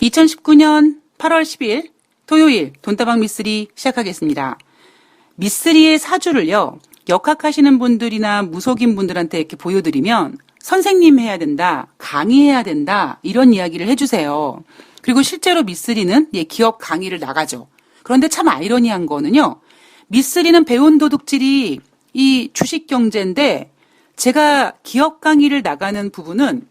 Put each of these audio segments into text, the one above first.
2019년 8월 10일 토요일 돈다방 미쓰리 시작하겠습니다. 미쓰리의 사주를요, 역학하시는 분들이나 무속인 분들한테 이렇게 보여드리면 선생님 해야 된다, 강의해야 된다, 이런 이야기를 해주세요. 그리고 실제로 미쓰리는 기업 강의를 나가죠. 그런데 참 아이러니한 거는요, 미쓰리는 배운 도둑질이 이 주식 경제인데 제가 기업 강의를 나가는 부분은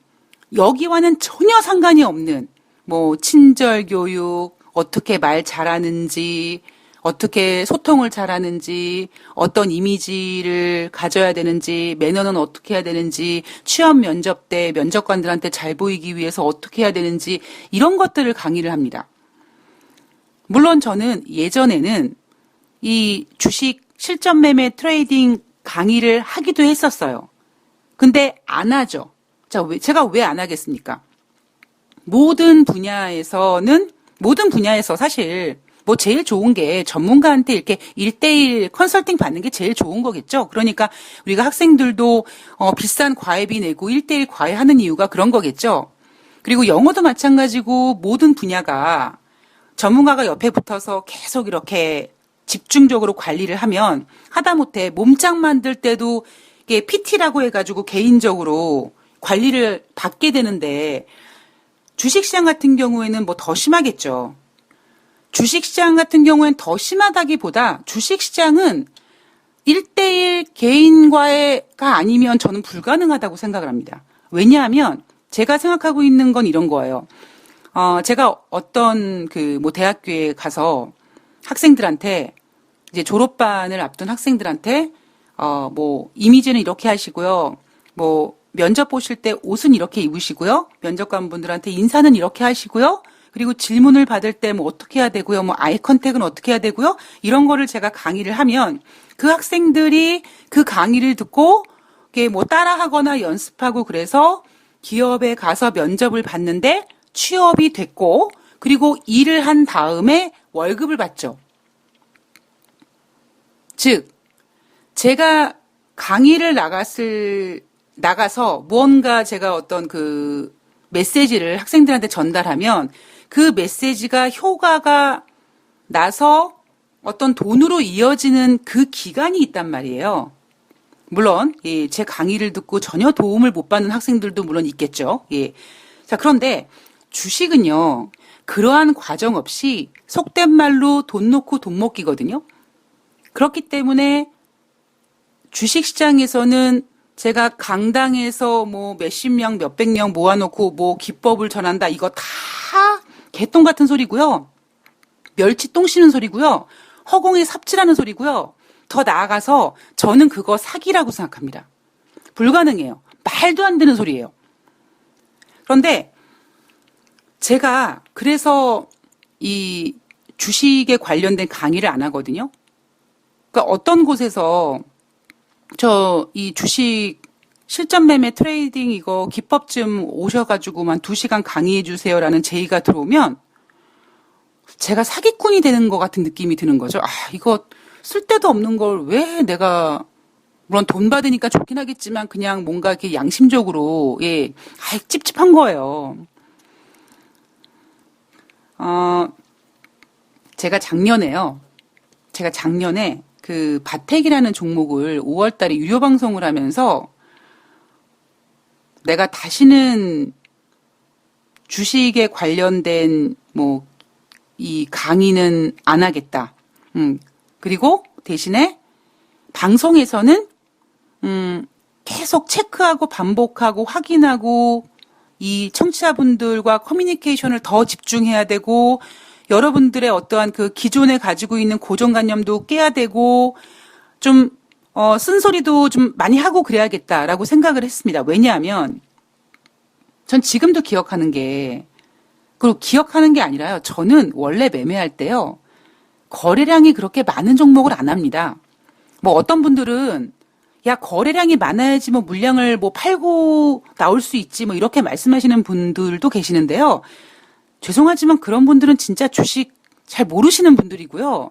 여기와는 전혀 상관이 없는 뭐 친절 교육, 어떻게 말 잘하는지, 어떻게 소통을 잘하는지, 어떤 이미지를 가져야 되는지, 매너는 어떻게 해야 되는지, 취업 면접 때 면접관들한테 잘 보이기 위해서 어떻게 해야 되는지, 이런 것들을 강의를 합니다. 물론 저는 예전에는 이 주식 실전 매매 트레이딩 강의를 하기도 했었어요. 근데 안 하죠. 자, 제가 왜 안 하겠습니까? 모든 분야에서 사실 뭐 제일 좋은 게 전문가한테 이렇게 1대1 컨설팅 받는 게 제일 좋은 거겠죠. 그러니까 우리가 학생들도 비싼 과외비 내고 1대1 과외하는 이유가 그런 거겠죠. 그리고 영어도 마찬가지고 모든 분야가 전문가가 옆에 붙어서 계속 이렇게 집중적으로 관리를 하면 하다못해 몸짱 만들 때도 이게 PT라고 해가지고 개인적으로 관리를 받게 되는데 주식시장 같은 경우에는 뭐 더 심하겠죠. 주식시장 같은 경우엔 더 심하다기보다 주식시장은 1대1 개인과가 아니면 저는 불가능하다고 생각을 합니다. 왜냐하면 제가 생각하고 있는 건 이런 거예요. 제가 어떤 뭐 대학교에 가서 학생들한테 이제 졸업반을 앞둔 학생들한테 뭐 이미지는 이렇게 하시고요. 뭐 면접 보실 때 옷은 이렇게 입으시고요. 면접관분들한테 인사는 이렇게 하시고요. 그리고 질문을 받을 때 뭐 어떻게 해야 되고요. 뭐 아이 컨택은 어떻게 해야 되고요. 이런 거를 제가 강의를 하면 그 학생들이 그 강의를 듣고 이게 뭐 따라하거나 연습하고 그래서 기업에 가서 면접을 봤는데 취업이 됐고 그리고 일을 한 다음에 월급을 받죠. 즉 제가 강의를 나가서 무언가 제가 어떤 그 메시지를 학생들한테 전달하면 그 메시지가 효과가 나서 어떤 돈으로 이어지는 그 기간이 있단 말이에요. 물론 제 강의를 듣고 전혀 도움을 못 받는 학생들도 물론 있겠죠. 자, 그런데 주식은요. 그러한 과정 없이 속된 말로 돈 놓고 돈 먹기거든요. 그렇기 때문에 주식시장에서는 제가 강당에서 뭐 몇십 명, 몇백 명 모아놓고 뭐 기법을 전한다. 이거 다 개똥 같은 소리고요. 멸치 똥 씌는 소리고요. 허공에 삽질하는 소리고요. 더 나아가서 저는 그거 사기라고 생각합니다. 불가능해요. 말도 안 되는 소리예요. 그런데 제가 그래서 이 주식에 관련된 강의를 안 하거든요. 그러니까 어떤 곳에서 이 주식 실전 매매 트레이딩 이거 기법 좀 오셔가지고만 2시간 강의해 주세요라는 제의가 들어오면 제가 사기꾼이 되는 것 같은 느낌이 드는 거죠. 이거 쓸데도 없는 걸 왜 내가 물론 돈 받으니까 좋긴 하겠지만 그냥 뭔가 이렇게 양심적으로 찝찝한 거예요. 제가 작년에 그 바텍이라는 종목을 5월 달에 유료 방송을 하면서 내가 다시는 주식에 관련된 이 강의는 안 하겠다. 그리고 대신에 방송에서는 계속 체크하고 반복하고 확인하고 이 청취자분들과 커뮤니케이션을 더 집중해야 되고 여러분들의 어떠한 그 기존에 가지고 있는 고정관념도 깨야 되고 좀 쓴소리도 좀 많이 하고 그래야겠다라고 생각을 했습니다. 왜냐하면 전 지금도 기억하는 게 아니라요. 저는 원래 매매할 때요. 거래량이 그렇게 많은 종목을 안 합니다. 뭐 어떤 분들은 거래량이 많아야지 뭐 물량을 뭐 팔고 나올 수 있지 뭐 이렇게 말씀하시는 분들도 계시는데요. 죄송하지만 그런 분들은 진짜 주식 잘 모르시는 분들이고요.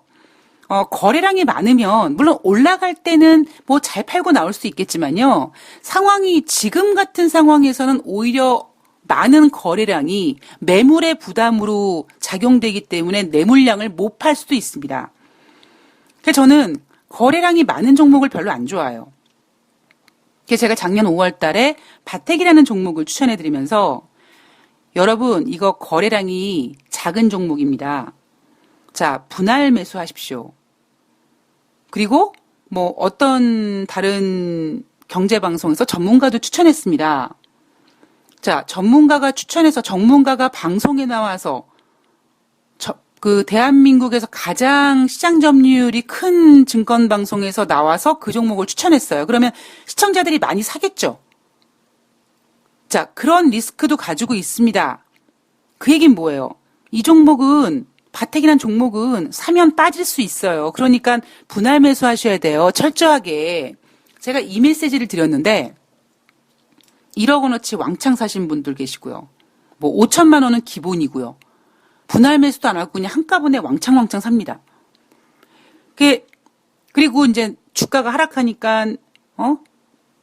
거래량이 많으면 물론 올라갈 때는 뭐 잘 팔고 나올 수 있겠지만요. 상황이 지금 같은 상황에서는 오히려 많은 거래량이 매물의 부담으로 작용되기 때문에 매물량을 못 팔 수도 있습니다. 그래서 저는 거래량이 많은 종목을 별로 안 좋아해요. 그래서 제가 작년 5월 달에 바텍이라는 종목을 추천해드리면서 여러분 이거 거래량이 작은 종목입니다. 자, 분할 매수하십시오. 그리고 뭐 어떤 다른 경제방송에서 전문가도 추천했습니다. 자, 전문가가 추천해서 전문가가 방송에 나와서 대한민국에서 가장 시장 점유율이 큰 증권 방송에서 나와서 그 종목을 추천했어요. 그러면 시청자들이 많이 사겠죠. 자, 그런 리스크도 가지고 있습니다. 그 얘기는 뭐예요? 이 종목은 바텍이란 종목은 사면 빠질 수 있어요. 그러니까 분할 매수하셔야 돼요. 철저하게. 제가 이 메시지를 드렸는데 1억 원어치 왕창 사신 분들 계시고요. 뭐 5천만 원은 기본이고요. 분할 매수도 안 하고 그냥 한꺼번에 왕창 삽니다. 그리고 이제 주가가 하락하니까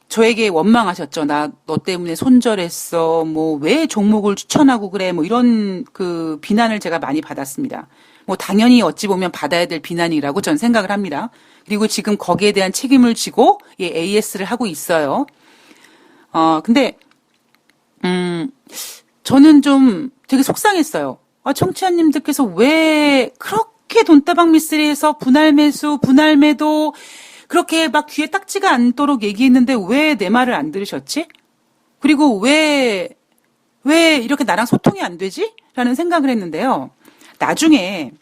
저에게 원망하셨죠. 나 너 때문에 손절했어. 뭐 왜 종목을 추천하고 그래. 뭐 이런 그 비난을 제가 많이 받았습니다. 뭐 당연히 어찌 보면 받아야 될 비난이라고 전 생각을 합니다. 그리고 지금 거기에 대한 책임을 지고 AS를 하고 있어요. 근데 저는 좀 되게 속상했어요. 청취자님들께서 왜 그렇게 돈다방 미쓰리에서 분할 매수, 분할 매도 그렇게 막 귀에 딱지가 않도록 얘기했는데 왜 내 말을 안 들으셨지? 그리고 왜 이렇게 나랑 소통이 안 되지? 라는 생각을 했는데요. 나중에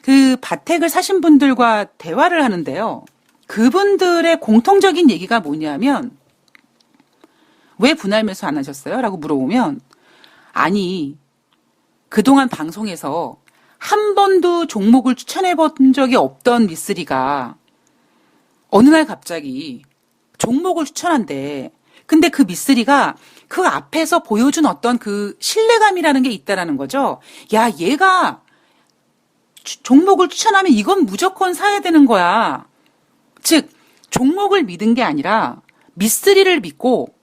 그 바텍을 사신 분들과 대화를 하는데요. 그분들의 공통적인 얘기가 뭐냐면 왜 분할 매수 안 하셨어요? 라고 물어보면 아니 그동안 방송에서 한 번도 종목을 추천해 본 적이 없던 미쓰리가 어느 날 갑자기 종목을 추천한대. 근데 그 미쓰리가 그 앞에서 보여준 어떤 그 신뢰감이라는 게 있다라는 거죠. 야, 얘가 종목을 추천하면 이건 무조건 사야 되는 거야. 즉, 종목을 믿은 게 아니라 미쓰리를 믿고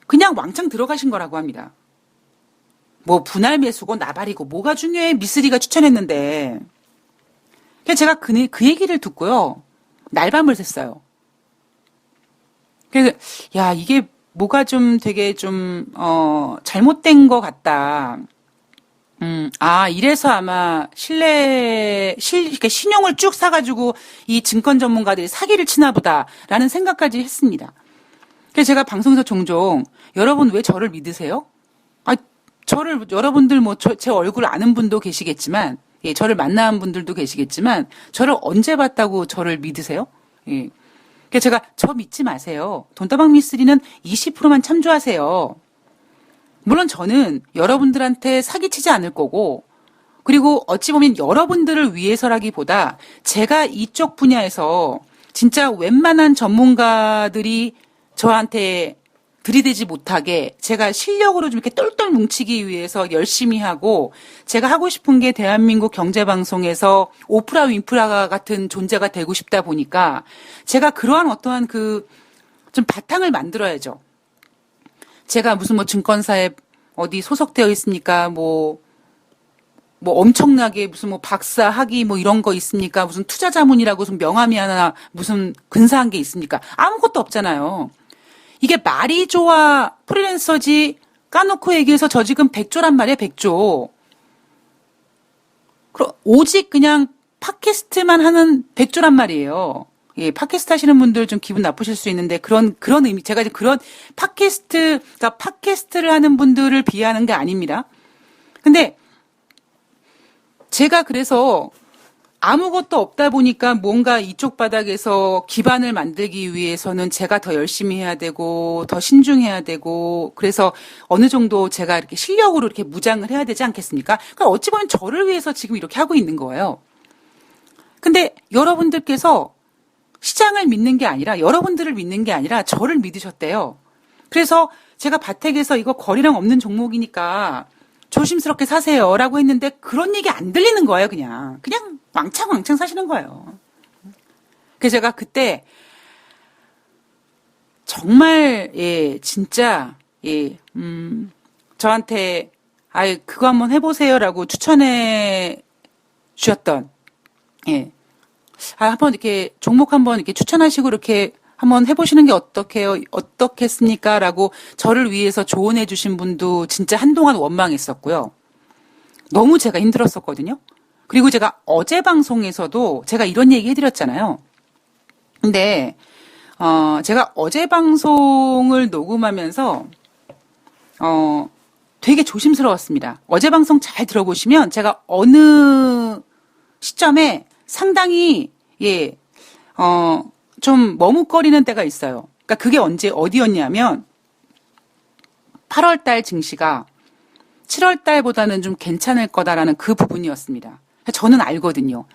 그냥 왕창 들어가신 거라고 합니다. 뭐 분할 매수고 나발이고 뭐가 중요해? 미쓰리가 추천했는데. 그래서 제가 그 얘기를 듣고요. 날밤을 샜어요. 그래서 야 이게 뭐가 좀 되게 좀 잘못된 것 같다. 이래서 아마 이렇게 신용을 쭉 사가지고 이 증권 전문가들이 사기를 치나 보다라는 생각까지 했습니다. 그래서 제가 방송에서 종종 여러분 왜 저를 믿으세요? 여러분들 뭐 제 얼굴 아는 분도 계시겠지만, 예, 저를 만난 분들도 계시겠지만, 저를 언제 봤다고 저를 믿으세요? 예. 그래서 제가 저 믿지 마세요. 돈다방 미쓰리는 20%만 참조하세요. 물론 저는 여러분들한테 사기치지 않을 거고, 그리고 어찌 보면 여러분들을 위해서라기보다 제가 이쪽 분야에서 진짜 웬만한 전문가들이 저한테 들이대지 못하게 제가 실력으로 좀 이렇게 똘똘 뭉치기 위해서 열심히 하고 제가 하고 싶은 게 대한민국 경제방송에서 오프라 윈프라 같은 존재가 되고 싶다 보니까 제가 그러한 어떠한 좀 바탕을 만들어야죠. 제가 무슨 뭐 증권사에 어디 소속되어 있습니까? 뭐 엄청나게 무슨 뭐 박사 학위 뭐 이런 거 있습니까? 무슨 투자 자문이라고 무슨 명함이 하나 무슨 근사한 게 있습니까? 아무것도 없잖아요. 이게 말이 좋아 프리랜서지 까놓고 얘기해서 저 지금 100조란 말이에요. 100조. 오직 그냥 팟캐스트만 하는 100조란 말이에요. 예, 팟캐스트 하시는 분들 좀 기분 나쁘실 수 있는데 그런 의미 제가 이제 그런 그러니까 팟캐스트를 하는 분들을 비하하는 게 아닙니다. 근데 제가 그래서 아무것도 없다 보니까 뭔가 이쪽 바닥에서 기반을 만들기 위해서는 제가 더 열심히 해야 되고 더 신중해야 되고 그래서 어느 정도 제가 이렇게 실력으로 이렇게 무장을 해야 되지 않겠습니까? 그러니까 어찌 보면 저를 위해서 지금 이렇게 하고 있는 거예요. 근데 여러분들께서 시장을 믿는 게 아니라 여러분들을 믿는 게 아니라 저를 믿으셨대요. 그래서 제가 바텍에서 이거 거래량 없는 종목이니까 조심스럽게 사세요라고 했는데 그런 얘기 안 들리는 거예요. 그냥 왕창 사시는 거예요. 그래서 제가 그때 정말 진짜 저한테 그거 한번 해보세요라고 추천해 주셨던, 예. 한번 이렇게 종목 한번 이렇게 추천하시고 이렇게 한번 해보시는 게 어떻겠습니까? 라고 저를 위해서 조언해 주신 분도 진짜 한동안 원망했었고요. 너무 제가 힘들었었거든요. 그리고 제가 어제 방송에서도 제가 이런 얘기 해드렸잖아요. 근데, 제가 어제 방송을 녹음하면서, 되게 조심스러웠습니다. 어제 방송 잘 들어보시면 제가 어느 시점에 상당히, 좀 머뭇거리는 때가 있어요. 그러니까 그게 어디였냐면, 8월달 증시가 7월달보다는 좀 괜찮을 거다라는 그 부분이었습니다. 저는 알거든요.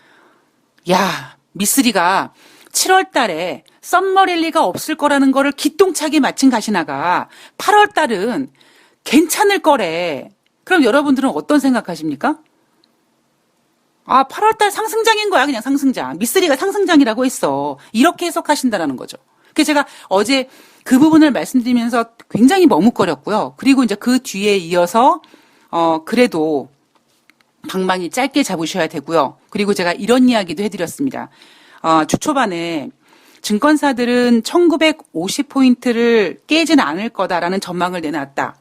야, 미쓰리가 7월달에 썸머랠리가 없을 거라는 거를 기똥차게 마친 가시나가 8월달은 괜찮을 거래. 그럼 여러분들은 어떤 생각하십니까? 8월달 상승장인 거야. 그냥 상승장. 미쓰리가 상승장이라고 했어. 이렇게 해석하신다라는 거죠. 그래서 제가 어제 그 부분을 말씀드리면서 굉장히 머뭇거렸고요. 그리고 이제 그 뒤에 이어서 그래도 방망이 짧게 잡으셔야 되고요. 그리고 제가 이런 이야기도 해드렸습니다. 주 초반에 증권사들은 1950포인트를 깨지는 않을 거다라는 전망을 내놨다.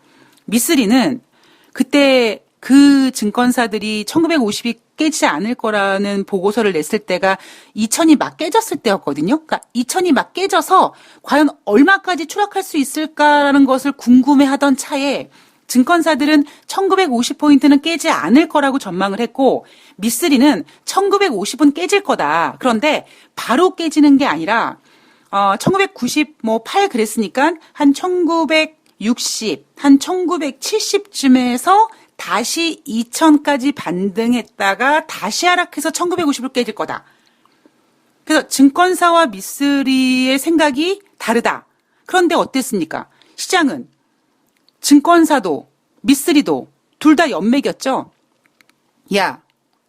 미쓰리는 그때 그 증권사들이 1950이 깨지지 않을 거라는 보고서를 냈을 때가 2000이 막 깨졌을 때였거든요. 그러니까 2000이 막 깨져서 과연 얼마까지 추락할 수 있을까라는 것을 궁금해하던 차에 증권사들은 1950포인트는 깨지 않을 거라고 전망을 했고 미쓰리는 1950은 깨질 거다. 그런데 바로 깨지는 게 아니라 1998 그랬으니까 한 1960, 한 1970쯤에서 다시 2000까지 반등했다가 다시 하락해서 1950을 깨질 거다. 그래서 증권사와 미쓰리의 생각이 다르다. 그런데 어땠습니까? 시장은 증권사도 미쓰리도 둘 다 연맥이었죠. 야,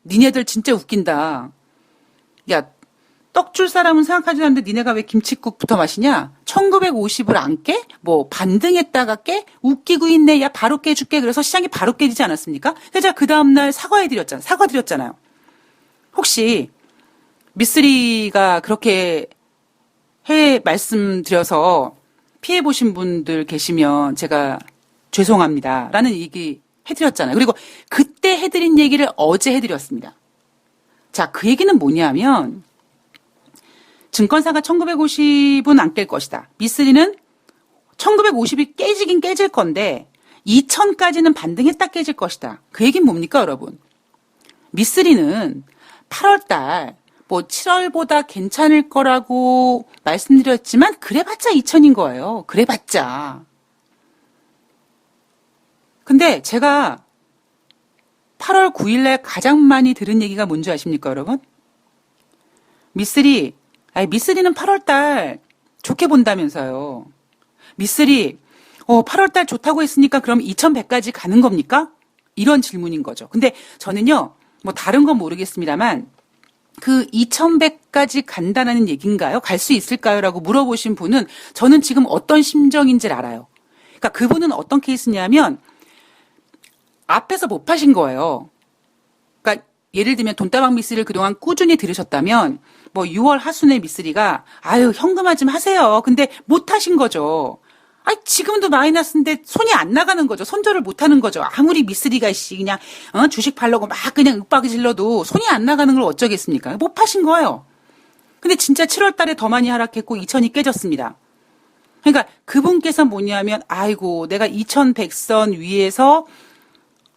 니네들 진짜 웃긴다. 야, 떡 줄 사람은 생각하지 않는데 니네가 왜 김칫국부터 마시냐? 1950을 안 깨? 뭐 반등했다가 깨? 웃기고 있네. 야, 바로 깨줄게. 그래서 시장이 바로 깨지지 않았습니까? 그래서 제가 그 다음날 사과드렸잖아요. 혹시 미쓰리가 그렇게 말씀드려서 피해보신 분들 계시면 제가 죄송합니다. 라는 얘기 해드렸잖아요. 그리고 그때 해드린 얘기를 어제 해드렸습니다. 자, 그 얘기는 뭐냐면 증권사가 1950은 안 깰 것이다. 미쓰리는 1950이 깨지긴 깨질 건데 2000까지는 반등했다 깨질 것이다. 그 얘기는 뭡니까, 여러분? 미쓰리는 8월달 뭐 7월보다 괜찮을 거라고 말씀드렸지만 그래봤자 2000인 거예요. 그래봤자. 근데 제가 8월 9일날 가장 많이 들은 얘기가 뭔지 아십니까, 여러분? 미쓰리는 8월달 좋게 본다면서요. 미쓰리, 8월달 좋다고 했으니까 그럼 2100까지 가는 겁니까? 이런 질문인 거죠. 근데 저는요, 뭐 다른 건 모르겠습니다만 그 2100까지 간다는 얘기인가요? 갈 수 있을까요? 라고 물어보신 분은 저는 지금 어떤 심정인지를 알아요. 그러니까 그분은 어떤 케이스냐면 앞에서 못 파신 거예요. 그러니까 예를 들면 돈다방 미쓰리를 그동안 꾸준히 들으셨다면 뭐 6월 하순에 미쓰리가 현금화 좀 하세요. 근데 못 하신 거죠. 지금도 마이너스인데 손이 안 나가는 거죠. 손절을 못 하는 거죠. 아무리 미쓰리가 그냥 주식 팔려고 막 그냥 윽박이 질러도 손이 안 나가는 걸 어쩌겠습니까? 못 파신 거예요. 근데 진짜 7월 달에 더 많이 하락했고 2000이 깨졌습니다. 그러니까 그분께서 뭐냐면 내가 2100선 위에서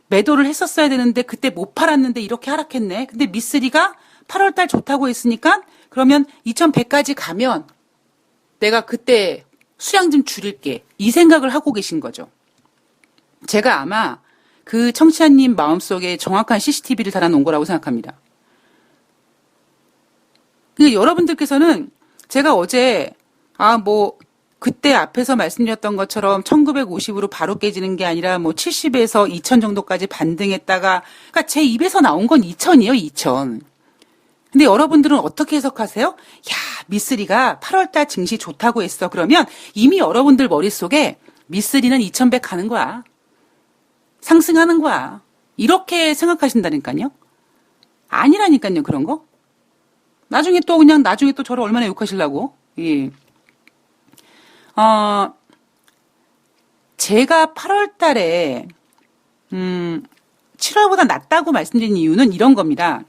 매도를 했었어야 되는데 그때 못 팔았는데 이렇게 하락했네. 근데 미쓰리가 8월달 좋다고 했으니까 그러면 2100까지 가면 내가 그때 수량 좀 줄일게. 이 생각을 하고 계신 거죠. 제가 아마 그 청취자님 마음속에 정확한 CCTV를 달아놓은 거라고 생각합니다. 근데 여러분들께서는 제가 어제 그때 앞에서 말씀드렸던 것처럼 1950으로 바로 깨지는 게 아니라 70에서 2000 정도까지 반등했다가 그러니까 제 입에서 나온 건 2000이에요. 2000. 근데 여러분들은 어떻게 해석하세요? 야, 미쓰리가 8월달 증시 좋다고 했어. 그러면 이미 여러분들 머릿속에 미쓰리는 2100 가는 거야. 상승하는 거야. 이렇게 생각하신다니까요. 아니라니까요, 그런 거. 나중에 또 저를 얼마나 욕하시려고. 예. 제가 8월 달에 7월보다 낫다고 말씀드린 이유는 이런 겁니다.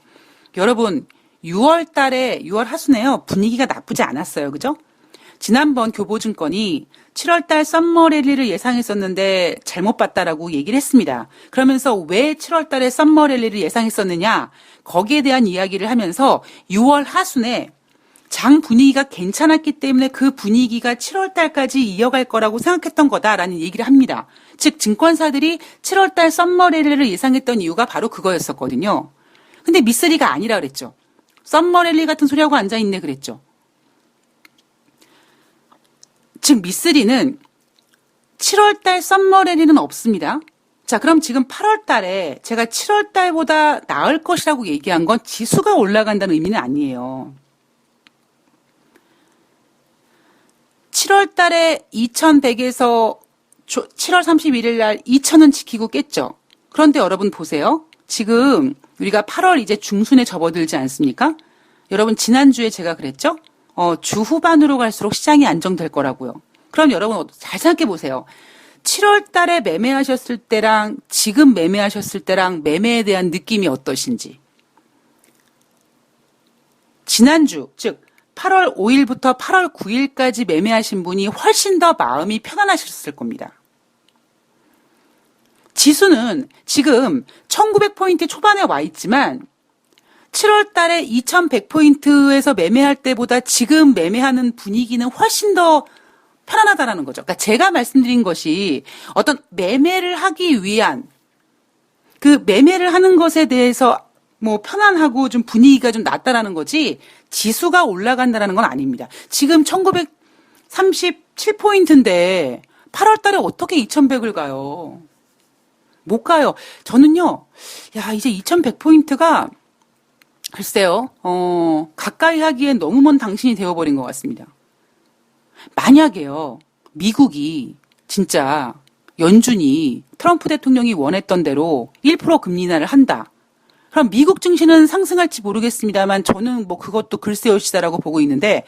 여러분, 6월 달에 6월 하순에요. 분위기가 나쁘지 않았어요. 그죠? 지난번 교보증권이 7월 달 썸머 랠리를 예상했었는데 잘못 봤다라고 얘기를 했습니다. 그러면서 왜 7월 달에 썸머 랠리를 예상했었느냐? 거기에 대한 이야기를 하면서 6월 하순에 장 분위기가 괜찮았기 때문에 그 분위기가 7월 달까지 이어갈 거라고 생각했던 거다라는 얘기를 합니다. 즉 증권사들이 7월 달 썸머 랠리를 예상했던 이유가 바로 그거였었거든요. 근데 미쓰리가 아니라 그랬죠. 썸머 랠리 같은 소리하고 앉아있네 그랬죠. 즉 미쓰리는 7월 달 썸머 랠리는 없습니다. 자, 그럼 지금 8월 달에 제가 7월 달보다 나을 것이라고 얘기한 건 지수가 올라간다는 의미는 아니에요. 7월 달에 2100에서 7월 31일 날 2000은 지키고 깼죠. 그런데 여러분 보세요. 지금 우리가 8월 이제 중순에 접어들지 않습니까? 여러분 지난주에 제가 그랬죠? 주 후반으로 갈수록 시장이 안정될 거라고요. 그럼 여러분 잘 생각해 보세요. 7월 달에 매매하셨을 때랑 지금 매매하셨을 때랑 매매에 대한 느낌이 어떠신지. 지난주, 즉 8월 5일부터 8월 9일까지 매매하신 분이 훨씬 더 마음이 편안하셨을 겁니다. 지수는 지금 1900포인트 초반에 와 있지만 7월 달에 2100포인트에서 매매할 때보다 지금 매매하는 분위기는 훨씬 더 편안하다라는 거죠. 그러니까 제가 말씀드린 것이 어떤 매매를 하기 위한 그 매매를 하는 것에 대해서 뭐 편안하고 좀 분위기가 좀 낫다라는 거지 지수가 올라간다라는 건 아닙니다. 지금 1937포인트인데 8월 달에 어떻게 2100을 가요? 못 가요. 저는요, 이제 2100포인트가 글쎄요, 가까이 하기엔 너무 먼 당신이 되어버린 것 같습니다. 만약에요, 미국이 진짜 연준이 트럼프 대통령이 원했던 대로 1% 금리 인하를 한다. 그럼 미국 증시는 상승할지 모르겠습니다만 저는 뭐 그것도 글쎄요시다라고 보고 있는데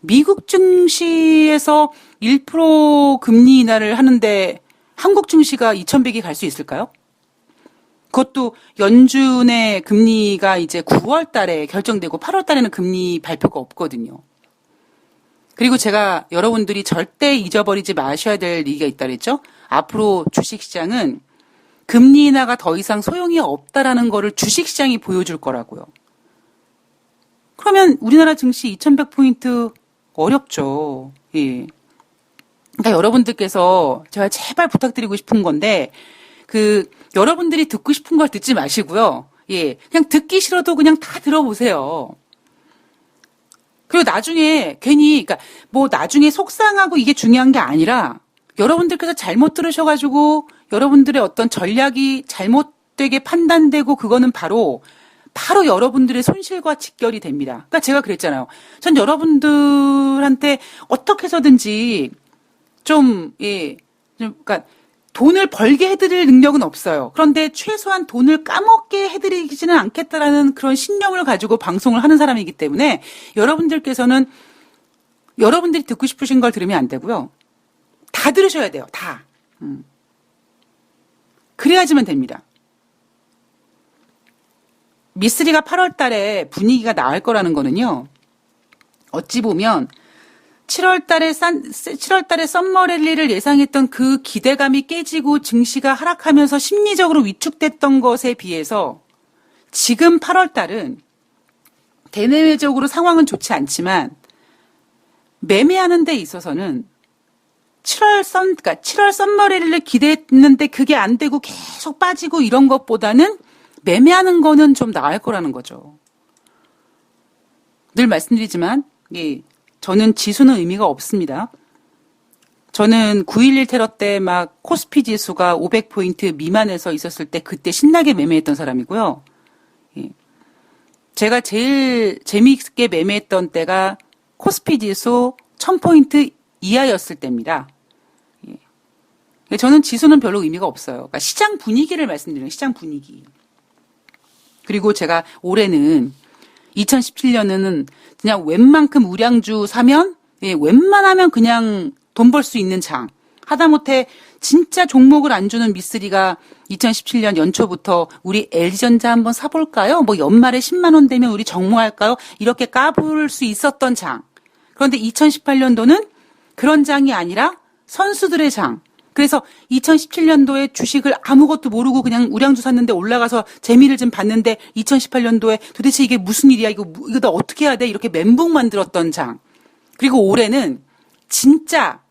미국 증시에서 1% 금리 인하를 하는데 한국 증시가 2100이 갈 수 있을까요? 그것도 연준의 금리가 이제 9월 달에 결정되고 8월 달에는 금리 발표가 없거든요. 그리고 제가 여러분들이 절대 잊어버리지 마셔야 될 얘기가 있다 그랬죠? 앞으로 주식시장은 금리 인하가 더 이상 소용이 없다라는 거를 주식시장이 보여줄 거라고요. 그러면 우리나라 증시 2100포인트 어렵죠. 예. 그러니까 여러분들께서 제가 제발 부탁드리고 싶은 건데 여러분들이 듣고 싶은 걸 듣지 마시고요. 예. 그냥 듣기 싫어도 그냥 다 들어보세요. 그리고 나중에 그러니까 뭐 나중에 속상하고 이게 중요한 게 아니라 여러분들께서 잘못 들으셔가지고 여러분들의 어떤 전략이 잘못되게 판단되고 그거는 바로 여러분들의 손실과 직결이 됩니다. 그러니까 제가 그랬잖아요. 전 여러분들한테 어떻게 해서든지 그러니까 돈을 벌게 해드릴 능력은 없어요. 그런데 최소한 돈을 까먹게 해드리지는 않겠다라는 그런 신념을 가지고 방송을 하는 사람이기 때문에 여러분들께서는 여러분들이 듣고 싶으신 걸 들으면 안 되고요. 다 들으셔야 돼요. 다. 그래야지만 됩니다. 미쓰리가 8월 달에 분위기가 나을 거라는 거는요. 어찌 보면 7월 달에 썸머 랠리를 예상했던 그 기대감이 깨지고 증시가 하락하면서 심리적으로 위축됐던 것에 비해서 지금 8월 달은 대내외적으로 상황은 좋지 않지만 매매하는 데 있어서는 7월 썸머 랠리를 기대했는데 그게 안 되고 계속 빠지고 이런 것보다는 매매하는 거는 좀 나을 거라는 거죠. 늘 말씀드리지만 저는 지수는 의미가 없습니다. 저는 9.11 테러 때 막 코스피 지수가 500포인트 미만에서 있었을 때 그때 신나게 매매했던 사람이고요. 제가 제일 재미있게 매매했던 때가 코스피 지수 1000포인트 이하였을 때입니다. 저는 지수는 별로 의미가 없어요. 그러니까 시장 분위기를 말씀드려요. 시장 분위기. 그리고 제가 올해는 2017년은 그냥 웬만큼 우량주 사면 웬만하면 그냥 돈 벌 수 있는 장. 하다못해 진짜 종목을 안 주는 미쓰리가 2017년 연초부터 우리 LG전자 한번 사볼까요? 뭐 연말에 10만 원 되면 우리 정모할까요? 이렇게 까부를 수 있었던 장. 그런데 2018년도는 그런 장이 아니라 선수들의 장. 그래서 2017년도에 주식을 아무것도 모르고 그냥 우량주 샀는데 올라가서 재미를 좀 봤는데 2018년도에 도대체 이게 무슨 일이야? 이거 나 어떻게 해야 돼? 이렇게 멘붕 만들었던 장. 그리고 올해는 진짜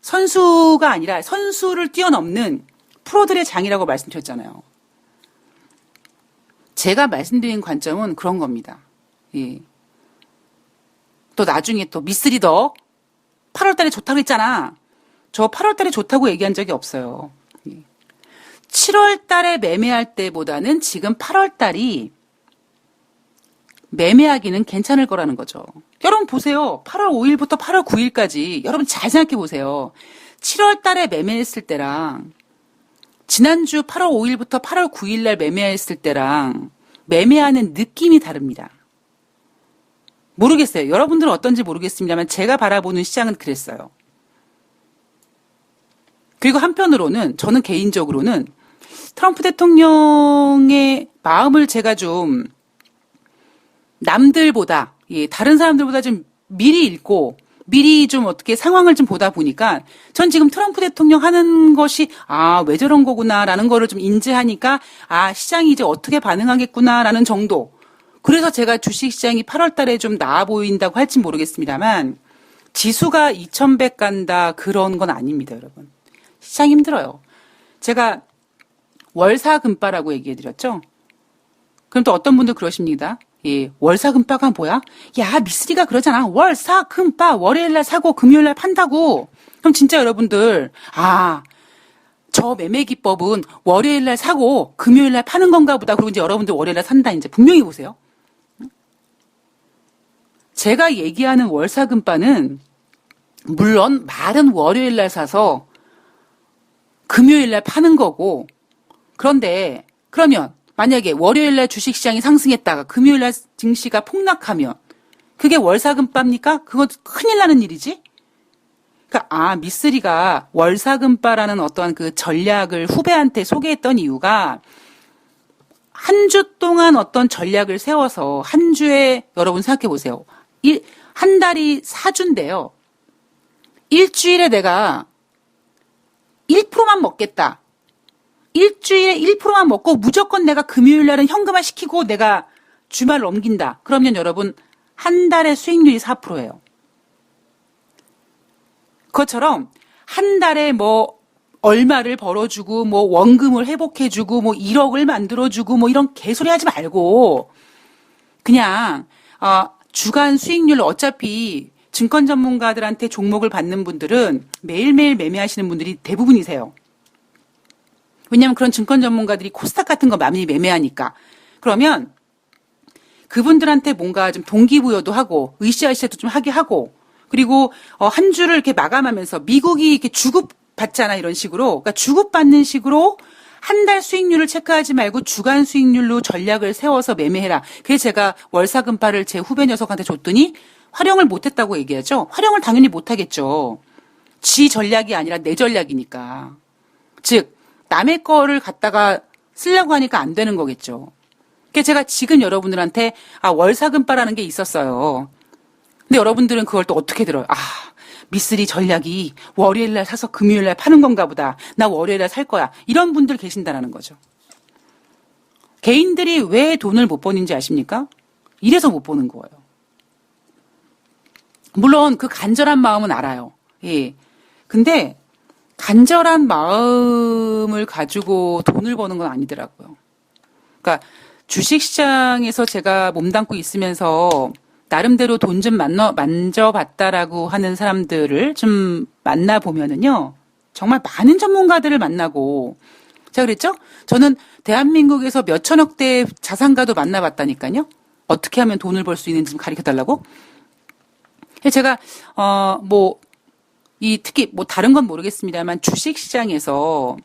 선수가 아니라 선수를 뛰어넘는 프로들의 장이라고 말씀드렸잖아요. 제가 말씀드린 관점은 그런 겁니다. 예. 또 나중에 또 미쓰리더 8월 달에 좋다고 했잖아. 저 8월 달에 좋다고 얘기한 적이 없어요. 7월 달에 매매할 때보다는 지금 8월 달이 매매하기는 괜찮을 거라는 거죠. 여러분 보세요. 8월 5일부터 8월 9일까지 여러분 잘 생각해 보세요. 7월 달에 매매했을 때랑 지난주 8월 5일부터 8월 9일 날 매매했을 때랑 매매하는 느낌이 다릅니다. 모르겠어요. 여러분들은 어떤지 모르겠습니다만 제가 바라보는 시장은 그랬어요. 그리고 한편으로는 저는 개인적으로는 트럼프 대통령의 마음을 제가 좀 남들보다 다른 사람들보다 좀 미리 읽고 미리 좀 어떻게 상황을 좀 보다 보니까 전 지금 트럼프 대통령 하는 것이 왜 저런 거구나라는 거를 좀 인지하니까 시장이 이제 어떻게 반응하겠구나라는 정도. 그래서 제가 주식시장이 8월 달에 좀 나아 보인다고 할진 모르겠습니다만 지수가 2100 간다 그런 건 아닙니다, 여러분. 시장 힘들어요. 제가 월사금바라고 얘기해드렸죠? 그럼 또 어떤 분들 그러십니다. 월사금바가 뭐야? 야, 미쓰리가 그러잖아. 월사금바 월요일날 사고 금요일날 판다고. 그럼 진짜 여러분들 저 매매 기법은 월요일날 사고 금요일날 파는 건가 보다. 그리고 이제 여러분들 월요일날 산다. 이제 분명히 보세요. 제가 얘기하는 월사금바는 물론 말은 월요일날 사서 금요일날 파는 거고 그런데 그러면 만약에 월요일날 주식시장이 상승했다가 금요일날 증시가 폭락하면 그게 월사금바입니까? 그건 큰일 나는 일이지. 그러니까 미쓰리가 월사금바라는 어떠한 그 전략을 후배한테 소개했던 이유가 한 주 동안 어떤 전략을 세워서 한 주에 여러분 생각해 보세요. 한 달이 4주인데요. 일주일에 내가 1%만 먹겠다. 일주일에 1%만 먹고 무조건 내가 금요일 날은 현금화 시키고 내가 주말 넘긴다. 그러면 여러분 한 달에 수익률이 4%예요. 그것처럼 한 달에 뭐 얼마를 벌어주고 뭐 원금을 회복해주고 뭐 1억을 만들어주고 뭐 이런 개소리 하지 말고 그냥 주간 수익률 어차피 증권 전문가들한테 종목을 받는 분들은 매일매일 매매하시는 분들이 대부분이세요. 왜냐하면 그런 증권 전문가들이 코스닥 같은 거 많이 매매하니까. 그러면 그분들한테 뭔가 좀 동기부여도 하고 으쌰으쌰도 좀 하게 하고 그리고 한 주를 이렇게 마감하면서 미국이 이렇게 주급받잖아 이런 식으로. 그러니까 주급받는 식으로 한 달 수익률을 체크하지 말고 주간 수익률로 전략을 세워서 매매해라. 그래서 제가 월사금바를 제 후배 녀석한테 줬더니 활용을 못했다고 얘기하죠. 활용을 당연히 못하겠죠. 지 전략이 아니라 내 전략이니까. 즉 남의 거를 갖다가 쓰려고 하니까 안 되는 거겠죠. 그래서 제가 지금 여러분들한테 월사금바라는 게 있었어요. 근데 여러분들은 그걸 또 어떻게 들어요? 미쓰리 전략이 월요일날 사서 금요일날 파는 건가 보다. 나 월요일날 살 거야. 이런 분들 계신다라는 거죠. 개인들이 왜 돈을 못 버는지 아십니까? 이래서 못 버는 거예요. 물론 그 간절한 마음은 알아요. 근데 간절한 마음을 가지고 돈을 버는 건 아니더라고요. 그러니까 주식시장에서 제가 몸담고 있으면서 나름대로 돈 좀 만져봤다라고 하는 사람들을 좀 만나보면은요. 정말 많은 전문가들을 만나고 제가 그랬죠? 저는 대한민국에서 몇 천억대 자산가도 만나봤다니까요. 어떻게 하면 돈을 벌 수 있는지 좀 가르쳐달라고. 제가 특히 뭐 다른 건 모르겠습니다만 주식 시장에서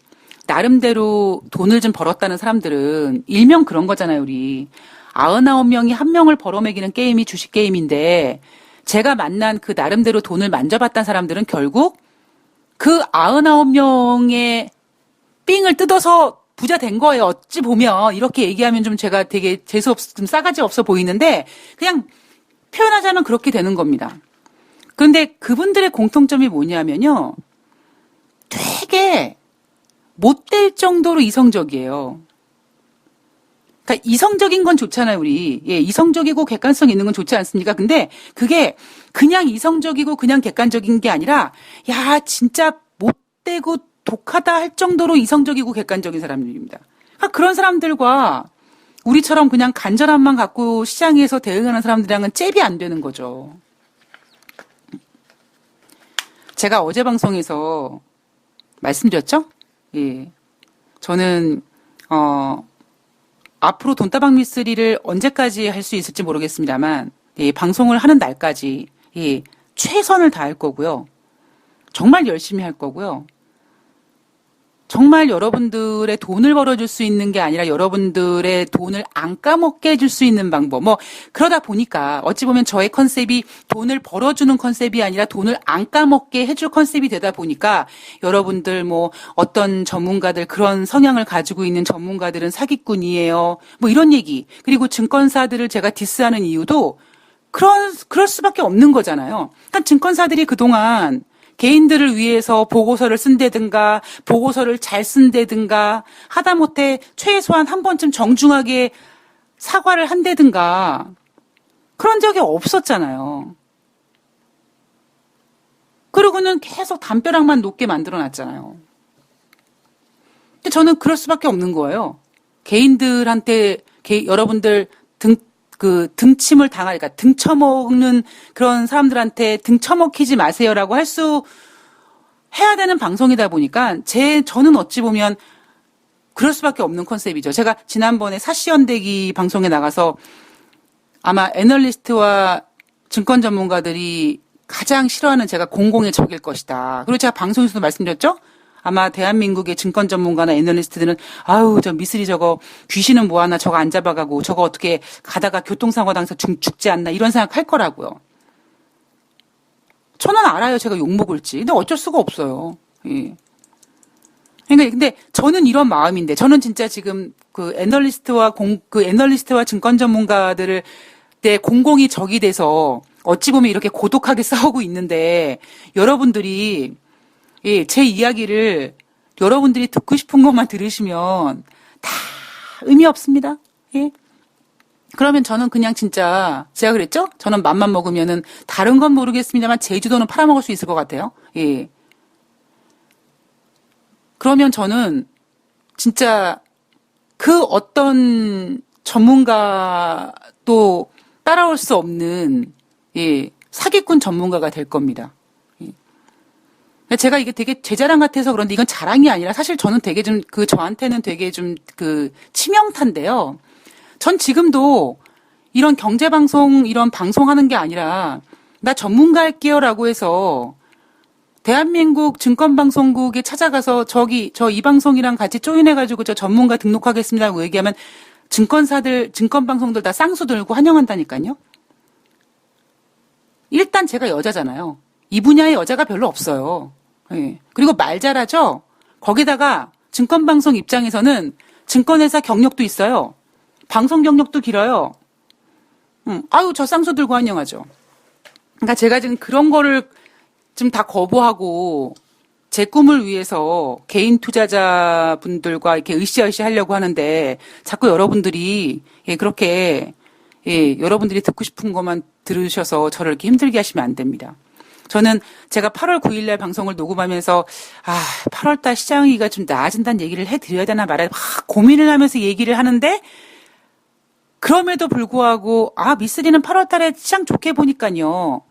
나름대로 돈을 좀 벌었다는 사람들은 일명 그런 거잖아요, 우리. 99명이 한 명을 벌어먹이는 게임이 주식 게임인데 제가 만난 그 나름대로 돈을 만져봤던 사람들은 결국 그 99명의 삥을 뜯어서 부자 된 거예요. 어찌 보면 이렇게 얘기하면 좀 제가 되게 좀 싸가지 없어 보이는데 그냥 표현하자면 그렇게 되는 겁니다. 그런데 그분들의 공통점이 뭐냐면요. 되게 못될 정도로 이성적이에요. 그러니까 이성적인 건 좋잖아요, 우리. 예, 이성적이고 객관성 있는 건 좋지 않습니까? 근데 그게 그냥 이성적이고 그냥 객관적인 게 아니라 야, 진짜 못되고 독하다 할 정도로 이성적이고 객관적인 사람들입니다. 그러니까 그런 사람들과 우리처럼 그냥 간절함만 갖고 시장에서 대응하는 사람들이랑은 잽이 안 되는 거죠. 제가 어제 방송에서 말씀드렸죠? 예. 저는, 앞으로 돈다방 미쓰리를 언제까지 할 수 있을지 모르겠습니다만, 예, 방송을 하는 날까지, 예, 최선을 다할 거고요. 정말 열심히 할 거고요. 정말 여러분들의 돈을 벌어줄 수 있는 게 아니라 여러분들의 돈을 안 까먹게 해줄 수 있는 방법. 뭐, 그러다 보니까 어찌 보면 저의 컨셉이 돈을 벌어주는 컨셉이 아니라 돈을 안 까먹게 해줄 컨셉이 되다 보니까 여러분들 뭐 어떤 전문가들 그런 성향을 가지고 있는 전문가들은 사기꾼이에요. 뭐 이런 얘기. 그리고 증권사들을 제가 디스하는 이유도 그럴 수밖에 없는 거잖아요. 그러니까 증권사들이 그동안 개인들을 위해서 보고서를 쓴다든가 보고서를 잘 쓴다든가 하다못해 최소한 한 번쯤 정중하게 사과를 한다든가 그런 적이 없었잖아요. 그러고는 계속 담벼락만 높게 만들어놨잖아요. 근데 저는 그럴 수밖에 없는 거예요. 개인들한테 여러분들 등침을 그러니까 등쳐먹는 그런 사람들한테 등쳐먹히지 마세요라고 해야 되는 방송이다 보니까 저는 어찌 보면 그럴 수밖에 없는 컨셉이죠. 제가 지난번에 사시연대기 방송에 나가서 아마 애널리스트와 증권 전문가들이 가장 싫어하는 제가 공공의 적일 것이다. 그리고 제가 방송에서도 말씀드렸죠? 아마 대한민국의 증권 전문가나 애널리스트들은 아우 저 미쓰리 저거 귀신은 뭐하나 저거 안 잡아가고 저거 어떻게 가다가 교통사고 당해서 죽지 않나 이런 생각할 거라고요. 저는 알아요. 제가 욕먹을지. 근데 어쩔 수가 없어요. 예. 그러니까 근데 저는 이런 마음인데 저는 진짜 지금 그 애널리스트와 증권 전문가들을 내 공공이 적이 돼서 어찌 보면 이렇게 고독하게 싸우고 있는데 여러분들이 예, 제 이야기를 여러분들이 듣고 싶은 것만 들으시면 다 의미 없습니다. 예. 그러면 저는 그냥 진짜 제가 그랬죠? 저는 맘만 먹으면은 다른 건 모르겠습니다만 제주도는 팔아먹을 수 있을 것 같아요. 예. 그러면 저는 진짜 그 어떤 전문가도 따라올 수 없는 예, 사기꾼 전문가가 될 겁니다. 제가 이게 되게 제 자랑 같아서 그런데 이건 자랑이 아니라 사실 저는 되게 저한테는 되게 치명타인데요. 전 지금도 이런 경제방송, 이런 방송하는 게 아니라 나 전문가 할게요라고 해서 대한민국 증권방송국에 찾아가서 저 이 방송이랑 같이 조인해가지고 저 전문가 등록하겠습니다라고 얘기하면 증권방송들 다 쌍수 들고 환영한다니까요. 일단 제가 여자잖아요. 이 분야에 여자가 별로 없어요. 예. 그리고 말 잘하죠? 거기다가 증권방송 입장에서는 증권회사 경력도 있어요. 방송 경력도 길어요. 아유, 저 쌍수 들고 환영하죠. 그러니까 제가 지금 그런 거를 좀 다 거부하고 제 꿈을 위해서 개인 투자자분들과 이렇게 으쌰으쌰 하려고 하는데 자꾸 여러분들이 예, 그렇게 예, 여러분들이 듣고 싶은 것만 들으셔서 저를 이렇게 힘들게 하시면 안 됩니다. 저는 제가 8월 9일 날 방송을 녹음하면서 8월 달 시장이가 좀 나아진다는 얘기를 해드려야 되나 말아야 되나 고민을 하면서 얘기를 하는데 그럼에도 불구하고 미쓰리는 8월 달에 시장 좋게 보니까요.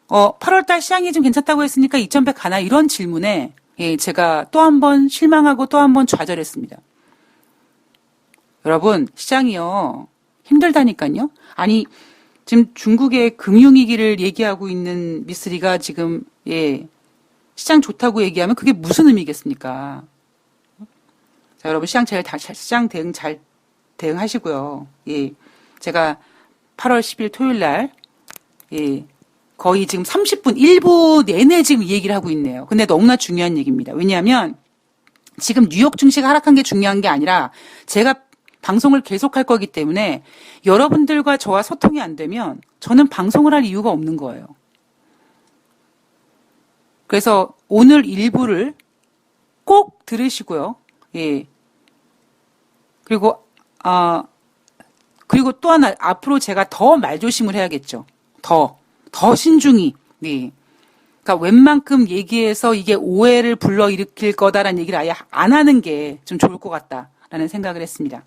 8월 달 시장이 좀 괜찮다고 했으니까 2100 가나 이런 질문에 예, 제가 또 한 번 실망하고 또 한 번 좌절했습니다. 여러분 시장이요. 힘들다니까요. 아니 지금 중국의 금융위기를 얘기하고 있는 미쓰리가 지금 예 시장 좋다고 얘기하면 그게 무슨 의미겠습니까? 자, 여러분 시장 대응 잘 대응하시고요. 예. 제가 8월 10일 토요일 날, 예. 거의 지금 30분, 1부 내내 지금 이 얘기를 하고 있네요. 근데 너무나 중요한 얘기입니다. 왜냐하면 지금 뉴욕 증시가 하락한 게 중요한 게 아니라 제가 방송을 계속할 거기 때문에 여러분들과 저와 소통이 안 되면 저는 방송을 할 이유가 없는 거예요. 그래서 오늘 일부를 꼭 들으시고요. 예. 그리고 또 하나, 앞으로 제가 더 말조심을 해야겠죠. 더 신중히. 네. 그러니까 웬만큼 얘기해서 이게 오해를 불러일으킬 거다라는 얘기를 아예 안 하는 게 좀 좋을 것 같다라는 생각을 했습니다.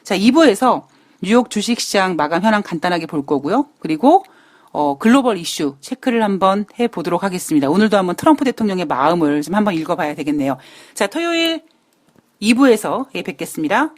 자, 2부에서 뉴욕 주식시장 마감 현황 간단하게 볼 거고요. 그리고 글로벌 이슈 체크를 한번 해보도록 하겠습니다. 오늘도 한번 트럼프 대통령의 마음을 좀 한번 읽어봐야 되겠네요. 자, 토요일 2부에서 뵙겠습니다.